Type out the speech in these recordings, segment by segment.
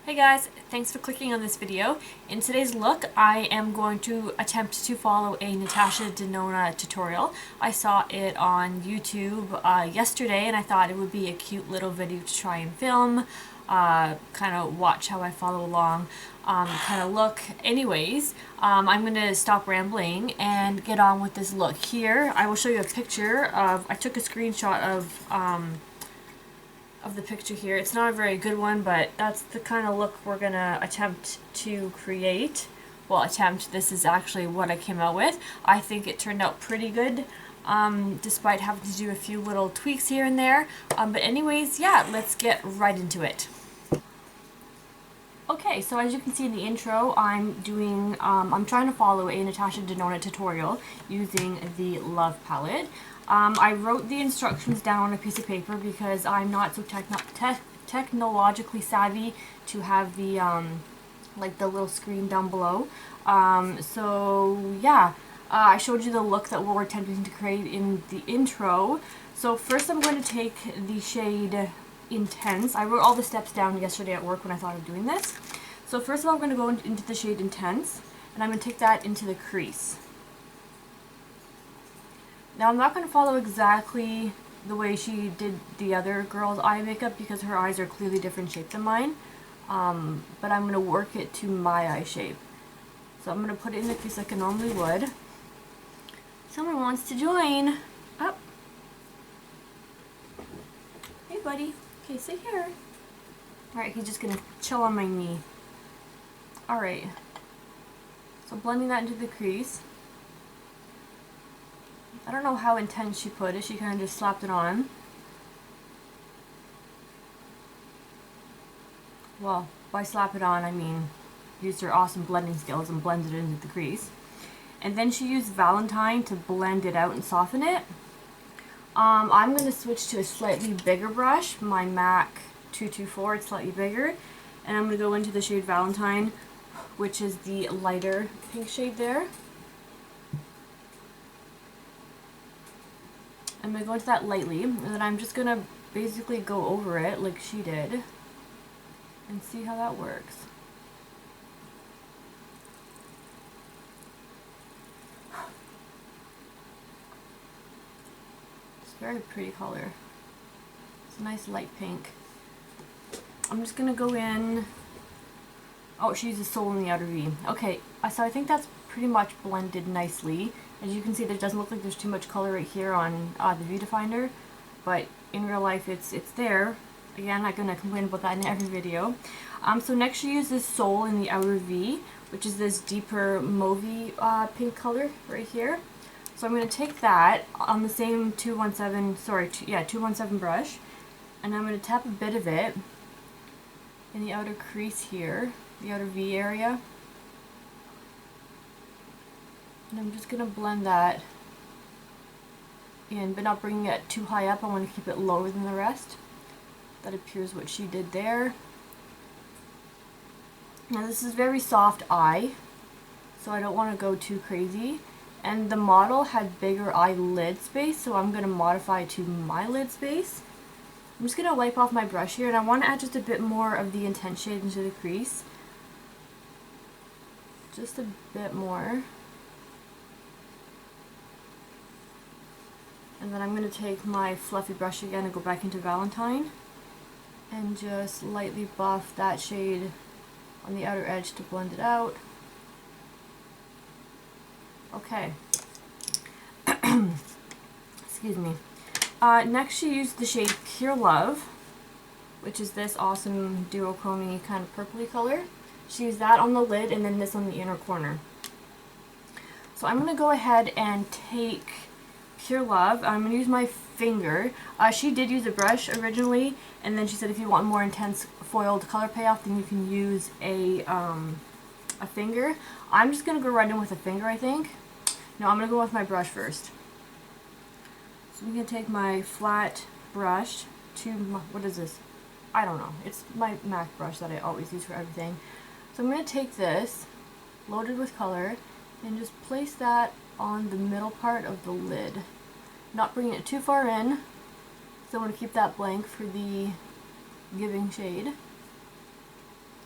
Hey guys, thanks for clicking on this video. In today's look, I am going to attempt to follow a Natasha Denona tutorial. I saw it on YouTube yesterday and I thought it would be a cute little video to try and film, kind of watch how I follow along, kind of look. Anyways, I'm going to stop rambling and get on with this look. Here, I will show you a picture of, I took a screenshot of the picture here. It's not a very good one, but that's the kind of look we're gonna attempt to create. Well, this is actually what I came out with. I think it turned out pretty good, despite having to do a few little tweaks here and there. But anyways, yeah, let's get right into it. Okay, so as you can see in the intro, I'm trying to follow a Natasha Denona tutorial using the Love palette. I wrote the instructions down on a piece of paper because I'm not so technologically savvy to have the like the little screen down below. So yeah, I showed you the look that we're attempting to create in the intro. So first I'm going to take the shade Intense. I wrote all the steps down yesterday at work when I thought of doing this. So first of all, I'm going to go into the shade Intense, and I'm going to take that into the crease. Now I'm not going to follow exactly the way she did the other girl's eye makeup because her eyes are clearly different shape than mine, but I'm going to work it to my eye shape. So I'm going to put it in the crease like I normally would. Someone wants to join. Up. Hey buddy. Okay, sit here. Alright, he's just going to chill on my knee. Alright. So blending that into the crease. I don't know how intense she put it. She kind of just slapped it on. Well, by slap it on, I mean used her awesome blending skills and blended it into the crease. And then she used Valentine to blend it out and soften it. I'm going to switch to a slightly bigger brush, my MAC 224, it's slightly bigger. And I'm going to go into the shade Valentine, which is the lighter pink shade there. I'm going to go into that lightly, and then I'm just going to basically go over it like she did, and see how that works. Very pretty color. It's a nice light pink. I'm just gonna go in. Oh, she uses Soul in the outer V. Okay, so I think that's pretty much blended nicely. As you can see, there doesn't look like there's too much color right here on the viewfinder, but in real life it's there. Again, I'm not gonna complain about that in every video. So next she uses Soul in the outer V, which is this deeper mauvey pink color right here. So I'm going to take that on the same 217 brush, and I'm going to tap a bit of it in the outer crease here, the outer V area. And I'm just going to blend that in, but not bringing it too high up. I want to keep it lower than the rest. That appears what she did there. Now this is very soft eye, so I don't want to go too crazy. And the model had bigger eyelid space, so I'm going to modify to my lid space. I'm just going to wipe off my brush here, and I want to add just a bit more of the Intense shade into the crease. Just a bit more. And then I'm going to take my fluffy brush again and go back into Valentine, and just lightly buff that shade on the outer edge to blend it out. Okay. Excuse me. Next she used the shade Pure Love, which is this awesome duochrome kind of purpley color. She used that on the lid and then this on the inner corner. So I'm going to go ahead and take Pure Love. I'm going to use my finger. She did use a brush originally, and then she said if you want more intense foiled color payoff, then you can use a finger. I'm just going to go right in with a finger, I think. No, I'm going to go with my brush first. So I'm going to take my flat brush to, what is this? I don't know. It's my MAC brush that I always use for everything. So I'm going to take this, loaded with color, and just place that on the middle part of the lid. Not bringing it too far in, so I want to keep that blank for the giving shade.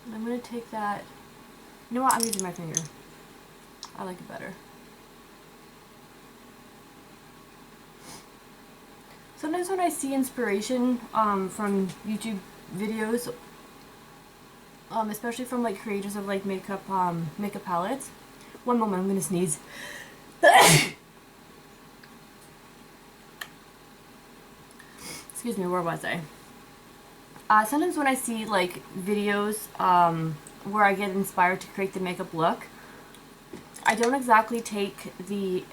And I'm going to take that, you know what, I'm using my finger. I like it better. Sometimes when I see inspiration from YouTube videos, especially from like creators of like makeup palettes. One moment, I'm gonna sneeze. Excuse me, where was I? Sometimes when I see like videos where I get inspired to create the makeup look, I don't exactly take the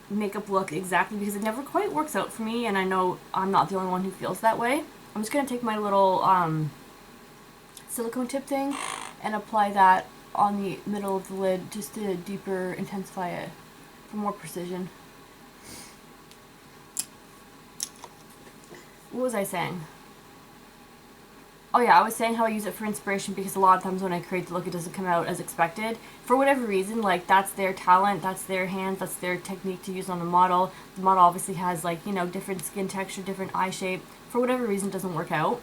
makeup look exactly because it never quite works out for me, and I know I'm not the only one who feels that way. I'm just gonna take my little silicone tip thing and apply that on the middle of the lid just to deeper intensify it for more precision. What was I saying? Oh yeah, I was saying how I use it for inspiration because a lot of times when I create the look it doesn't come out as expected. For whatever reason, like that's their talent, that's their hands, that's their technique to use on the model. The model obviously has like, you know, different skin texture, different eye shape. For whatever reason it doesn't work out.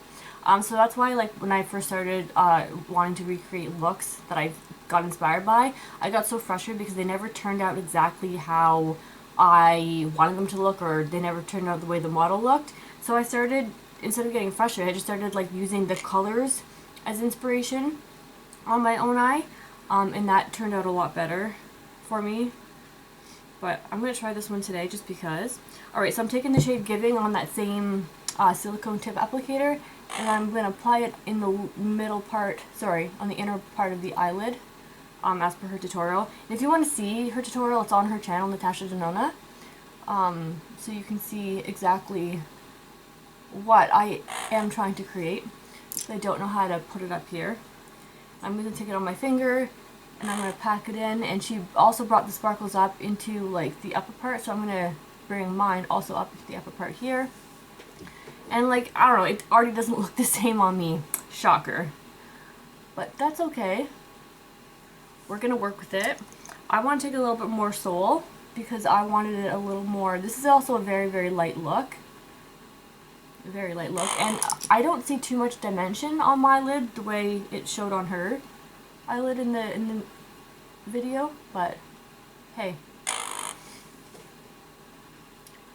So that's why like when I first started wanting to recreate looks that I got inspired by, I got so frustrated because they never turned out exactly how I wanted them to look, or they never turned out the way the model looked. So I started, instead of getting frustrated, I just started like using the colors as inspiration on my own eye, and that turned out a lot better for me. But I'm going to try this one today just because. Alright, so I'm taking the shade Giving on that same silicone tip applicator, and I'm going to apply it in the middle part, sorry, on the inner part of the eyelid, as per her tutorial. And if you want to see her tutorial, it's on her channel, Natasha Denona, so you can see exactly what I am trying to create. I don't know how to put it up here. I'm going to take it on my finger and I'm going to pack it in, and she also brought the sparkles up into like the upper part, so I'm going to bring mine also up into the upper part here. And like, I don't know, it already doesn't look the same on me. Shocker. But that's okay. We're going to work with it. I want to take a little bit more Soul because I wanted it a little more. This is also a very, very light look. Very light look, and I don't see too much dimension on my lid the way it showed on her eyelid in the video, but hey,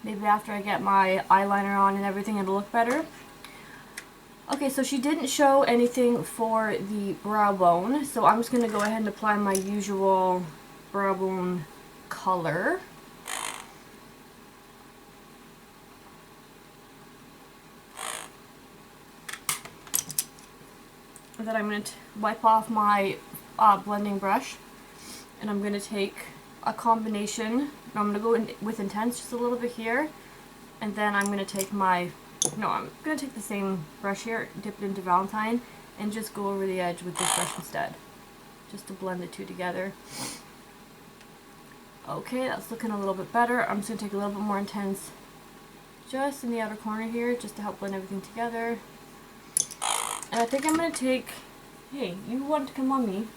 maybe after I get my eyeliner on and everything it'll look better. Okay, so she didn't show anything for the brow bone, so I'm just going to go ahead and apply my usual brow bone color. And then I'm going to wipe off my blending brush, and I'm going to take a combination. I'm going to go in with Intense just a little bit here, and then I'm going to take I'm going to take the same brush here, dip it into Valentine, and just go over the edge with this brush instead, just to blend the two together. Okay, that's looking a little bit better. I'm just going to take a little bit more Intense just in the outer corner here, just to help blend everything together. And I think I'm going to take, hey, you want to come on me,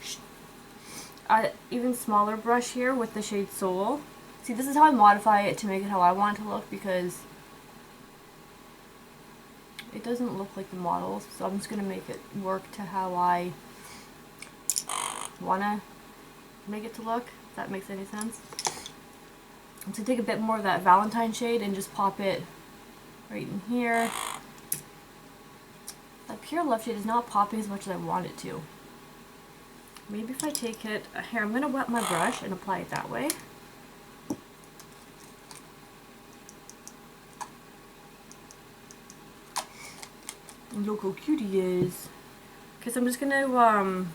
even smaller brush here with the shade Soul. See, this is how I modify it to make it how I want it to look, because it doesn't look like the models, so I'm just going to make it work to how I want to make it to look, if that makes any sense. I'm going to take a bit more of that Valentine shade and just pop it right in here. That Pure Love shade is not popping as much as I want it to. Maybe if I take it, here, I'm going to wet my brush and apply it that way. And look how cute he is. Okay, so I'm just going to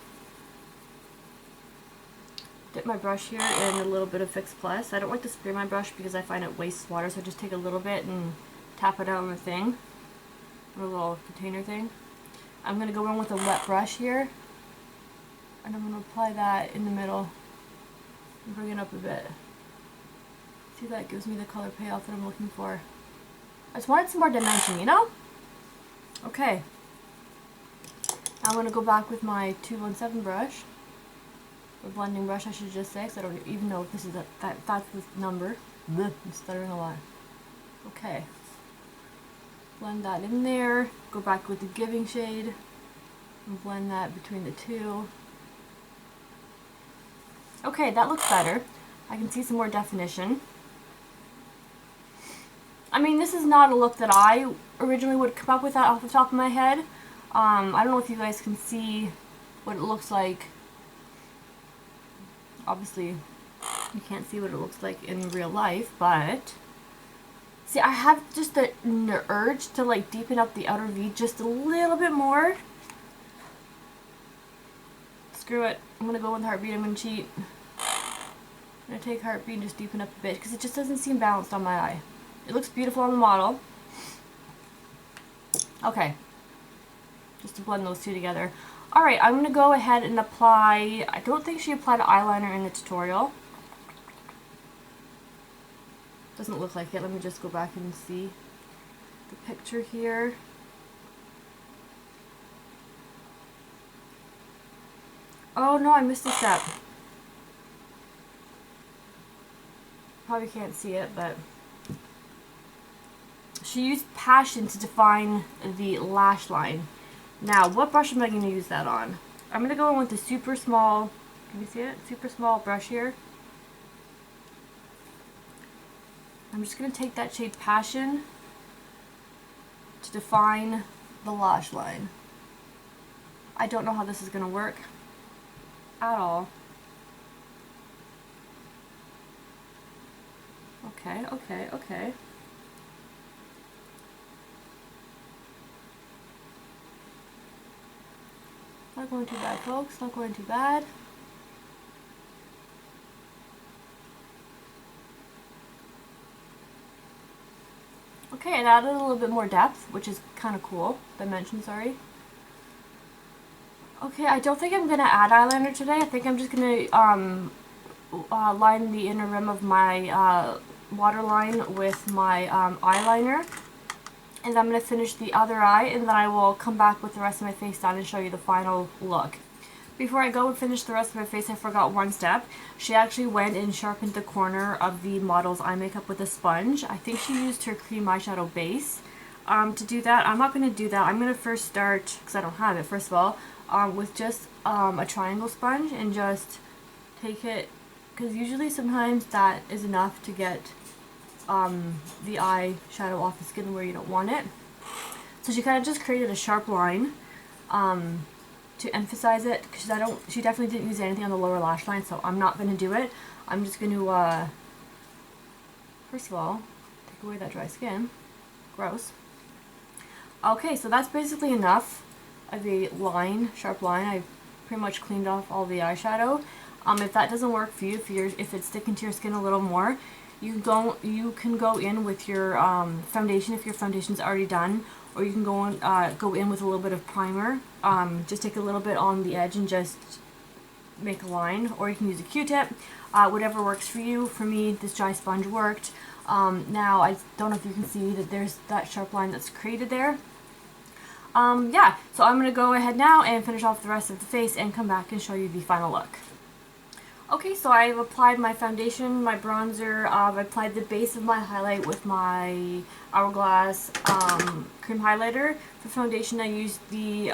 dip my brush here in a little bit of Fix Plus. I don't like to spray my brush because I find it wastes water, so I just take a little bit and tap it out on the thing, on a little container thing. I'm going to go in with a wet brush here, and I'm going to apply that in the middle and bring it up a bit. See, that gives me the color payoff that I'm looking for. I just wanted some more dimension, you know? Okay. Now I'm going to go back with my 217 brush, or blending brush I should just say, because I don't even know if this is that's the number. Blech, I'm stuttering a lot. Okay. Blend that in there, go back with the Giving shade, and blend that between the two. Okay, that looks better. I can see some more definition. I mean, this is not a look that I originally would come up with that off the top of my head. I don't know if you guys can see what it looks like. Obviously, you can't see what it looks like in real life, but see, I have just the urge to like deepen up the outer V just a little bit more. Screw it. I'm gonna go with heartbeat. I'm gonna cheat. I'm gonna take heartbeat and just deepen up a bit because it just doesn't seem balanced on my eye. It looks beautiful on the model. Okay. Just to blend those two together. Alright, I'm going to go ahead and apply, I don't think she applied eyeliner in the tutorial. Doesn't look like it. Let me just go back and see the picture here. Oh no, I missed a step. Probably can't see it, but she used Passion to define the lash line. Now, what brush am I going to use that on? I'm going to go in with the super small, can you see it? Super small brush here. I'm just going to take that shade Passion to define the lash line. I don't know how this is going to work at all. Okay. Not going too bad, folks. Not going too bad. Okay, it added a little bit more depth, which is kind of cool. Dimension, sorry. Okay, I don't think I'm going to add eyeliner today. I think I'm just going to line the inner rim of my waterline with my eyeliner. And I'm going to finish the other eye, and then I will come back with the rest of my face done and show you the final look. Before I go and finish the rest of my face, I forgot one step. She actually went and sharpened the corner of the model's eye makeup with a sponge. I think she used her cream eyeshadow base to do that. I'm not going to do that. I'm going to first start, because I don't have it, first of all, with just a triangle sponge and just take it, because usually sometimes that is enough to get the eyeshadow off the skin where you don't want it. So she kind of just created a sharp line to emphasize it, because she definitely didn't use anything on the lower lash line, so I'm not going to do it. I'm just going to, first of all, take away that dry skin. Gross. Okay, so that's basically enough of a line, sharp line. I've pretty much cleaned off all the eyeshadow. If that doesn't work for you, if it's sticking to your skin a little more, you can go in with your foundation if your foundation's already done, or you can go in with a little bit of primer. Just take a little bit on the edge and just make a line, or you can use a Q-tip. Whatever works for you. For me, this dry sponge worked. Now I don't know if you can see that there's that sharp line that's created there. Yeah, so I'm going to go ahead now and finish off the rest of the face and come back and show you the final look. Okay, so I've applied my foundation, my bronzer, I've applied the base of my highlight with my Hourglass cream highlighter. For foundation, I used the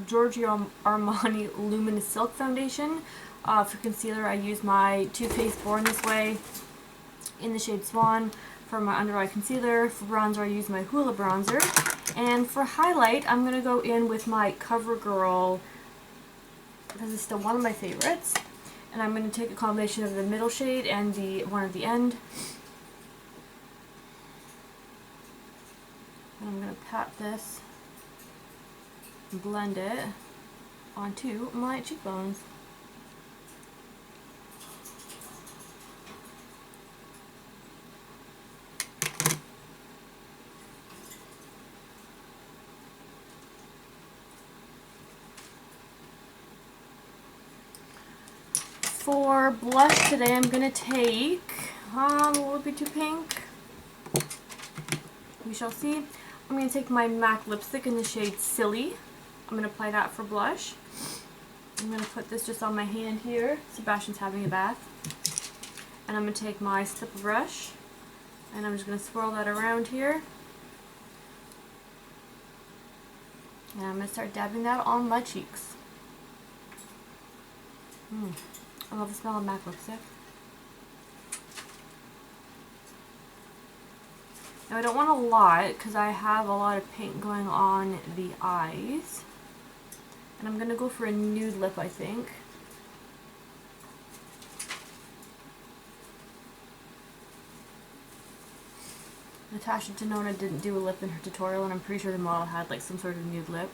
Giorgio Armani Luminous Silk Foundation. For concealer, I used my Too Faced Born This Way in the shade Swan. For my under eye concealer, for bronzer, I used my Hoola bronzer. And for highlight, I'm going to go in with my CoverGirl. This is still one of my favorites. And I'm going to take a combination of the middle shade and the one at the end. And I'm going to pat this and blend it onto my cheekbones. For blush today, I'm going to take, will it be too pink? We shall see. I'm going to take my MAC lipstick in the shade Silly. I'm going to apply that for blush. I'm going to put this just on my hand here. Sebastian's having a bath. And I'm going to take my stipple brush, and I'm just going to swirl that around here. And I'm going to start dabbing that on my cheeks. I love the smell of MAC lipstick. Now I don't want a lot because I have a lot of paint going on the eyes. And I'm going to go for a nude lip, I think. Natasha Denona didn't do a lip in her tutorial, and I'm pretty sure the model had like some sort of nude lip.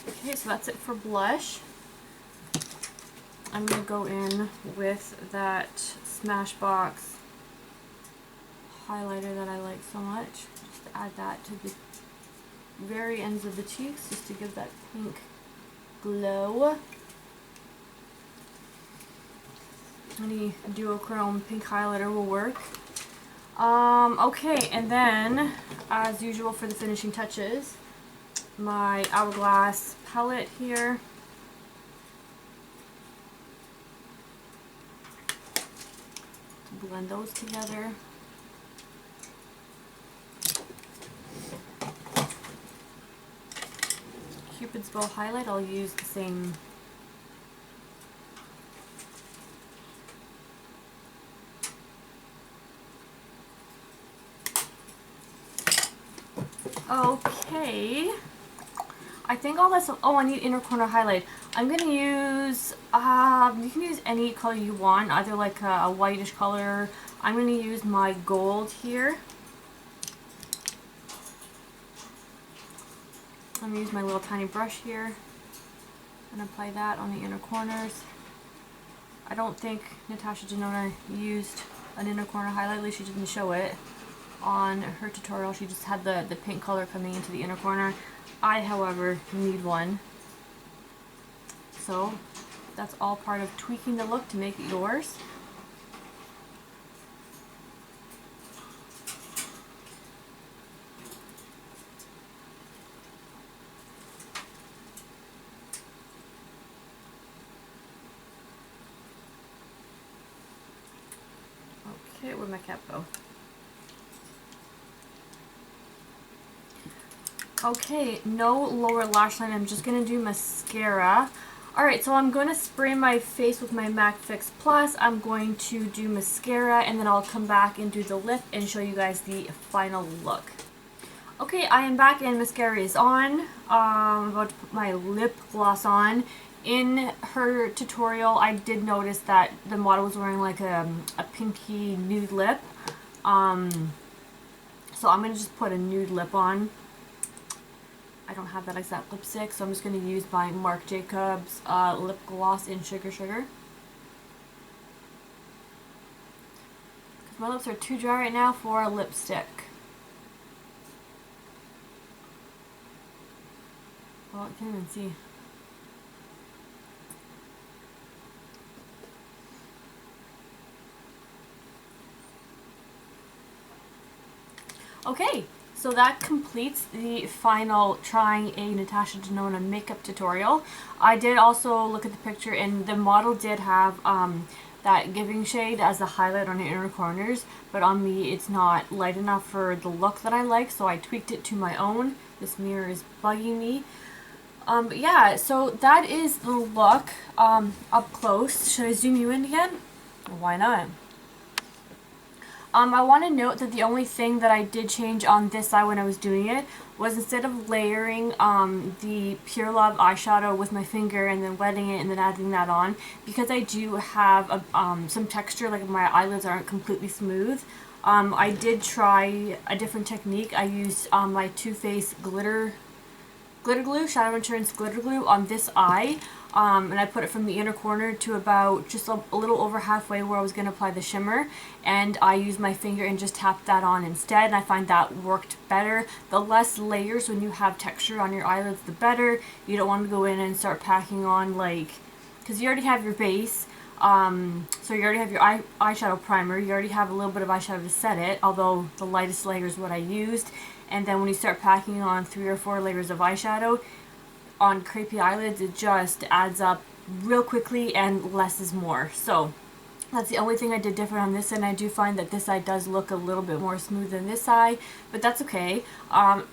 Okay, so that's it for blush. I'm going to go in with that Smashbox highlighter that I like so much. Just add that to the very ends of the cheeks just to give that pink glow. Any duochrome pink highlighter will work. Okay, and then, as usual for the finishing touches, my Hourglass palette here. Blend those together. Cupid's Bow highlight, I'll use the same okay. I think all this, oh, I need inner corner highlight. I'm going to use, you can use any color you want, either like a whitish color. I'm going to use my gold here. I'm going to use my little tiny brush here and apply that on the inner corners. I don't think Natasha Denona used an inner corner highlight, at least she didn't show it on her tutorial. She just had the pink color coming into the inner corner. I, however, need one. So that's all part of tweaking the look to make it yours. Okay, where'd my cap go? Okay, no lower lash line. I'm just going to do mascara. Alright, so I'm going to spray my face with my MAC Fix Plus. I'm going to do mascara, and then I'll come back and do the lip and show you guys the final look. Okay, I am back and mascara is on. I'm about to put my lip gloss on. In her tutorial, I did notice that the model was wearing like a pinky nude lip. So I'm going to just put a nude lip on. I don't have that exact lipstick, so I'm just going to use my Marc Jacobs lip gloss in Sugar Sugar. Because my lips are too dry right now for a lipstick. Well, I can't even see. Okay. So that completes the final trying a Natasha Denona makeup tutorial. I did also look at the picture, and the model did have that Giving shade as the highlight on the inner corners, but on me it's not light enough for the look that I like, so I tweaked it to my own. This mirror is bugging me. But yeah, so that is the look up close. Should I zoom you in again? Why not? I want to note that the only thing that I did change on this side when I was doing it was, instead of layering the Pure Love eyeshadow with my finger and then wetting it and then adding that on, because I do have some texture, like my eyelids aren't completely smooth, I did try a different technique. I used my Too Faced glitter glue, Shadow Insurance glitter glue on this eye. And I put it from the inner corner to about just a little over halfway where I was going to apply the shimmer, and I used my finger and just tapped that on instead, and I find that worked better. The less layers when you have texture on your eyelids, the better. You don't want to go in and start packing on, like, because you already have your base, so you already have your eyeshadow primer, you already have a little bit of eyeshadow to set it, although the lightest layer is what I used, and then when you start packing on 3 or 4 layers of eyeshadow on crepey eyelids, it just adds up real quickly, and less is more. So That's the only thing I did different on this, and I do find that this side does look a little bit more smooth than this side, but that's okay.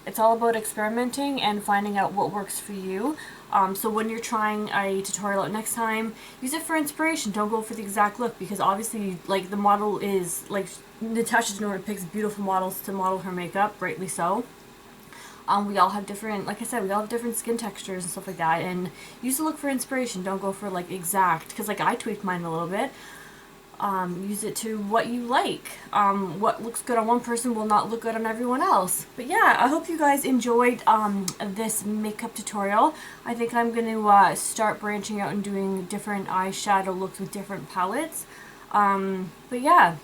It's all about experimenting and finding out what works for you. So when you're trying a tutorial out next time, use it for inspiration. Don't go for the exact look, because obviously, like, the model is, like, Natasha Denona picks beautiful models to model her makeup, rightly so. We all have different, like I said, we all have different skin textures and stuff like that, and use the look for inspiration. Don't go for, like, exact, because, like, I tweaked mine a little bit. Use it to what you like. What looks good on one person will not look good on everyone else. But yeah, I hope you guys enjoyed this makeup tutorial. I think I'm going to start branching out and doing different eyeshadow looks with different palettes. But yeah,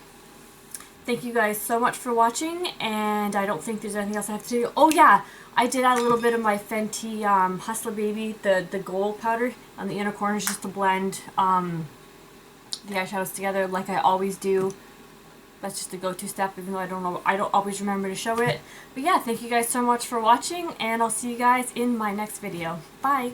thank you guys so much for watching, and I don't think there's anything else I have to do. Oh yeah, I did add a little bit of my Fenty Hustler Baby, the gold powder on the inner corners, just to blend the eyeshadows together like I always do. That's just the go-to step, even though I don't always remember to show it. But yeah, thank you guys so much for watching, and I'll see you guys in my next video. Bye!